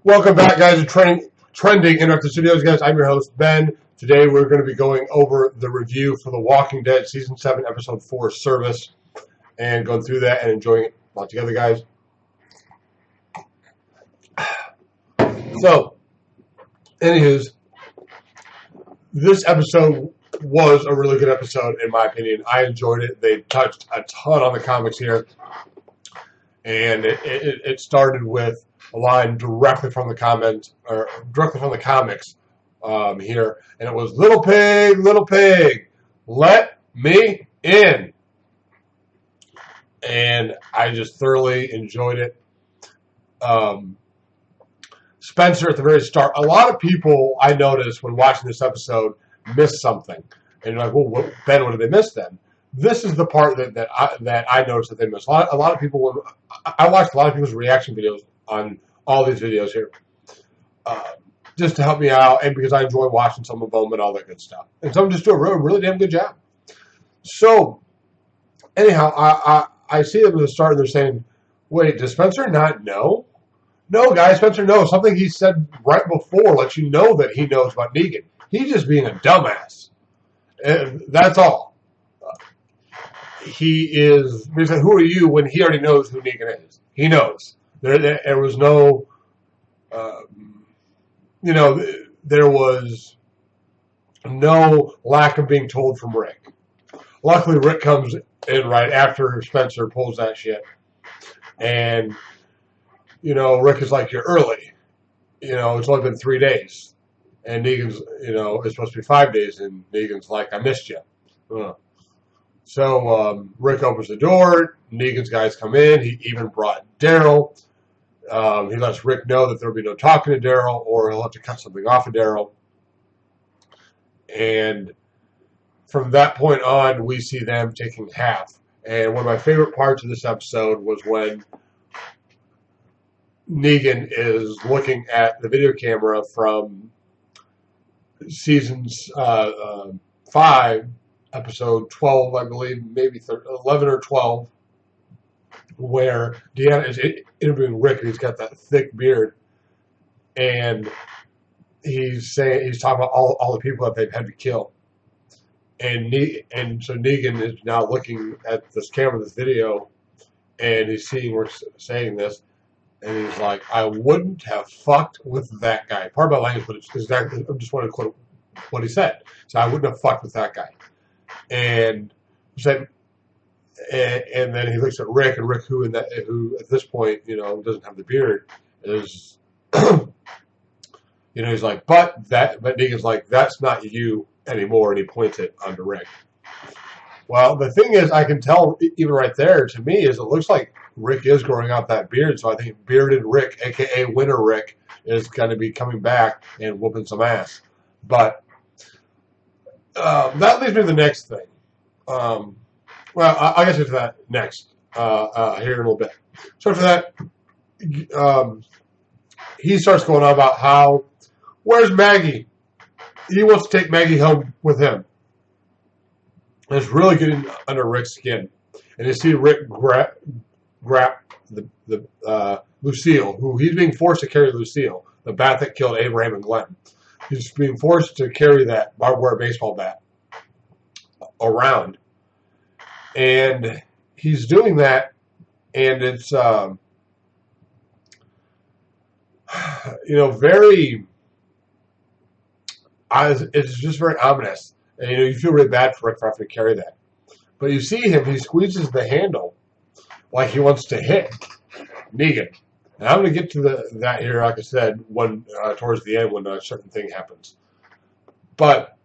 Welcome back, guys, to Trending Interactive Studios. Guys, I'm your host, Ben. Today we're going to be going over the review for The Walking Dead Season 7, Episode 4, Service, and going through that and enjoying it all together, guys. So, anywho's, this episode was a really good episode, in my opinion. I enjoyed it. They touched a ton on the comics here, and it started with a line directly from the comics here, and it was little pig, let me in. And I just thoroughly enjoyed it. Spencer at the very start, a lot of people I noticed when watching this episode missed something, and you're like, well, Ben, what did they miss then? This is the part that I noticed that they missed. A lot of people, I watched a lot of people's reaction videos on all these videos here, just to help me out, and because I enjoy watching some of them and all that good stuff. And some just do a really damn good job. So, anyhow, I see them at the start, and they're saying, wait, does Spencer not know? No, guys, Spencer knows. Something he said right before lets you know that he knows about Negan. He's just being a dumbass. And that's all. He said, who are you, when he already knows who Negan is? He knows. There was no, there was no lack of being told from Rick. Luckily, Rick comes in right after Spencer pulls that shit. And, Rick is like, you're early. It's only been 3 days. And Negan's, it's supposed to be 5 days. And Negan's like, I missed you. So Rick opens the door. Negan's guys come in. He even brought Daryl. He lets Rick know that there'll be no talking to Daryl, or he'll have to cut something off of Daryl. And from that point on, we see them taking half. And one of my favorite parts of this episode was when Negan is looking at the video camera from seasons 5, episode 12, I believe, maybe 11 or 12, where Deanna is interviewing Rick, and he's got that thick beard, and he's talking about all the people that they've had to kill, and so Negan is now looking at this camera, this video, and he's seeing Rick saying this, and he's like, I wouldn't have fucked with that guy. Part of my language, but it's exactly, I just want to quote what he said. So I wouldn't have fucked with that guy. And said, and then he looks at Rick, and Rick, who at this point, doesn't have the beard, is, he's like, but Negan's like, that's not you anymore, and he points it onto Rick. Well, the thing is, I can tell even right there, to me, is it looks like Rick is growing out that beard, so I think bearded Rick, a.k.a. Winter Rick, is going to be coming back and whooping some ass. But that leads me to the next thing. Well, I'll get to that next here in a little bit. So after that, he starts going on about how, where's Maggie? He wants to take Maggie home with him. And it's really getting under Rick's skin. And you see Rick grab the Lucille, who he's being forced to carry Lucille, the bat that killed Abraham and Glenn. He's being forced to carry that barbed wire baseball bat around. And he's doing that, and it's, very, it's just very ominous. And, you feel really bad for Rick for having to carry that. But you see him, he squeezes the handle like he wants to hit Negan. And I'm going to get to that here, like I said, towards the end when a certain thing happens. But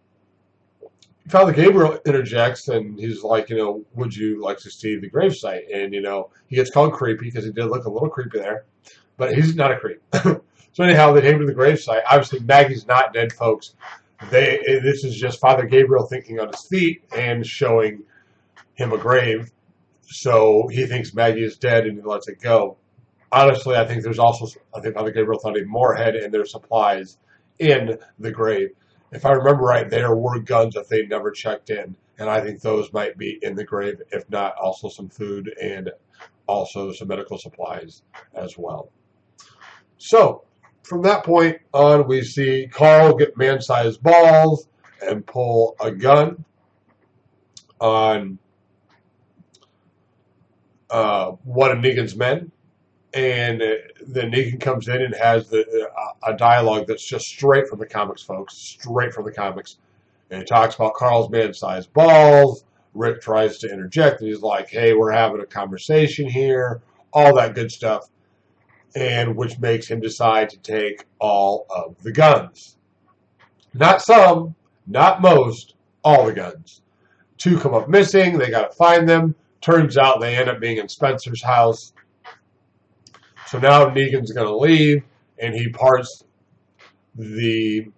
Father Gabriel interjects, and he's like, would you like to see the gravesite? And, he gets called creepy because he did look a little creepy there. But he's not a creep. So anyhow, they take him to the gravesite. Obviously, Maggie's not dead, folks. This is just Father Gabriel thinking on his feet and showing him a grave. So he thinks Maggie is dead, and he lets it go. Honestly, I think Father Gabriel thought even more ahead, and there's supplies in the grave. If I remember right, there were guns that they never checked in, and I think those might be in the grave, if not also some food and also some medical supplies as well. So, from that point on, we see Carl get man-sized balls and pull a gun on one of Negan's men. And then Negan comes in and has a dialogue that's just straight from the comics, folks. Straight from the comics. And he talks about Carl's man-sized balls. Rick tries to interject, and he's like, hey, we're having a conversation here. All that good stuff. And which makes him decide to take all of the guns. Not some, not most, all the guns. 2 come up missing. They got to find them. Turns out they end up being in Spencer's house. So now Negan's going to leave, and he parts the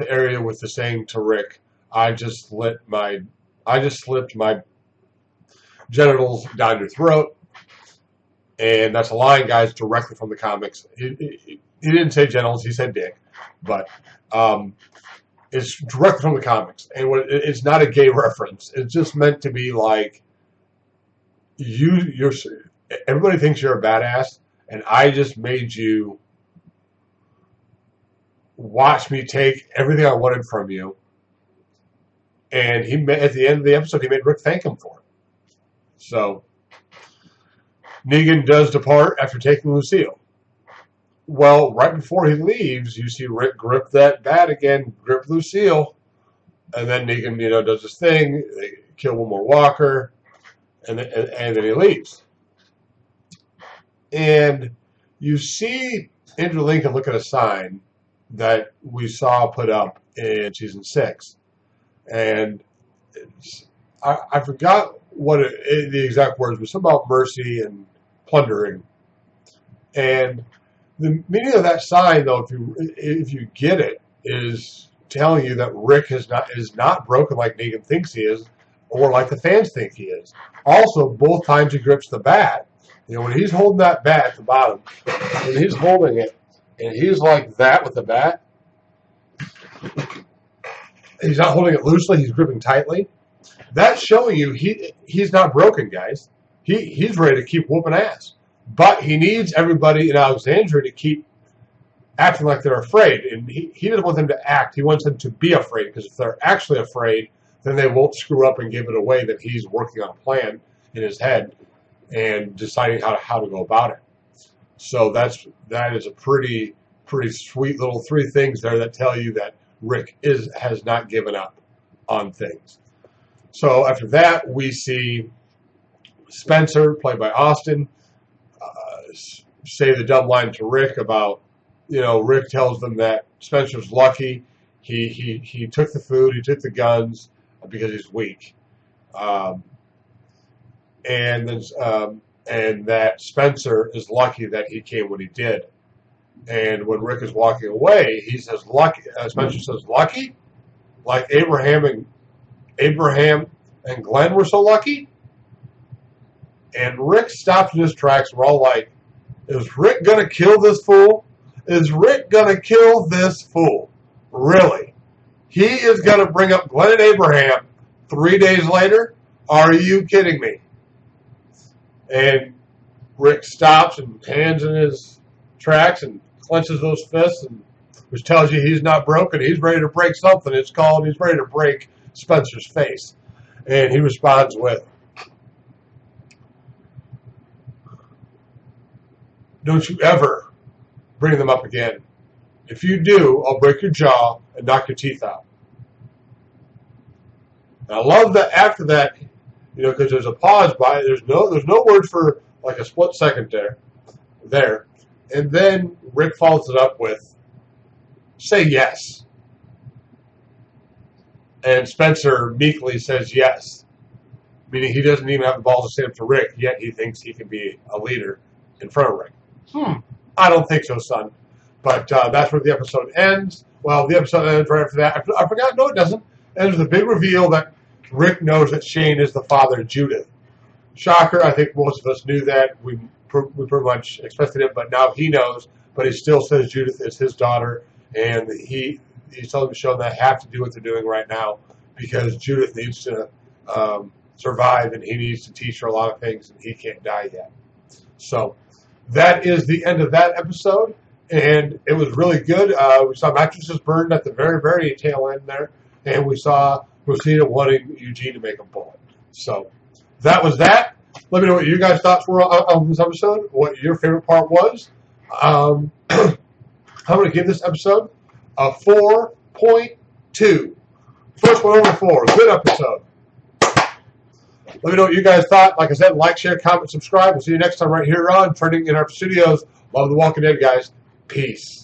area with the saying to Rick, I just slipped my genitals down your throat. And that's a line, guys, directly from the comics. He didn't say genitals, he said dick. But it's directly from the comics. And it's not a gay reference. It's just meant to be like, everybody thinks you're a badass, and I just made you watch me take everything I wanted from you. And at the end of the episode, he made Rick thank him for it. So Negan does depart after taking Lucille. Well, right before he leaves, you see Rick grip that bat again, grip Lucille, and then Negan, does his thing. They kill one more walker, and then he leaves. And you see Andrew Lincoln look at a sign that we saw put up in season 6, and I forgot what the exact words were. Something about mercy and plundering. And the meaning of that sign, though, if you get it, is telling you that Rick is not broken like Negan thinks he is, or like the fans think he is. Also, both times he grips the bat. When he's holding that bat at the bottom, and he's holding it, and he's like that with the bat, he's not holding it loosely, he's gripping tightly. That's showing you he's not broken, guys. He's ready to keep whooping ass. But he needs everybody in Alexandria to keep acting like they're afraid. And he doesn't want them to act. He wants them to be afraid, because if they're actually afraid, then they won't screw up and give it away that he's working on a plan in his head and deciding how to go about it. So that is a pretty sweet little 3 things there that tell you that Rick has not given up on things. So after that, we see Spencer, played by Austin, say the dumb line to Rick about, Rick tells them that Spencer's lucky. He took the food, he took the guns because he's weak. And that Spencer is lucky that he came when he did. And when Rick is walking away, he says, "Lucky." Spencer says, "Lucky, like Abraham and Glenn were so lucky." And Rick stops in his tracks. We're all like, "Is Rick gonna kill this fool? Is Rick gonna kill this fool? Really? He is gonna bring up Glenn and Abraham 3 days later? Are you kidding me?" And Rick stops and hands in his tracks and clenches those fists, which tells you he's not broken. He's ready to break something. It's called he's ready to break Spencer's face. And he responds with, "Don't you ever bring them up again. If you do, I'll break your jaw and knock your teeth out." And I love that after that, because there's a pause by there's no word for like a split second there. And then Rick follows it up with, "Say yes." And Spencer meekly says yes, meaning he doesn't even have the balls to stand up to Rick, yet he thinks he can be a leader in front of Rick. I don't think so, son. But that's where the episode ends. Well, the episode ends right after that. I forgot. No, it doesn't. It ends with a big reveal that Rick knows that Shane is the father of Judith. Shocker. I think most of us knew that. We pretty much expected it, but now he knows. But he still says Judith is his daughter, and he's telling the show that they have to do what they're doing right now because Judith needs to survive, and he needs to teach her a lot of things, and he can't die yet. So that is the end of that episode. and it was really good. We saw mattresses burned at the very, very tail end there, and we saw Rosita wanting Eugene to make a bullet. So that was that. Let me know what you guys' thoughts were on this episode, what your favorite part was. I'm going to give this episode a 4.2. First one over 4. Good episode. Let me know what you guys thought. Like I said, like, share, comment, subscribe. We'll see you next time right here on Trending in Our Studios. Love The Walking Dead, guys. Peace.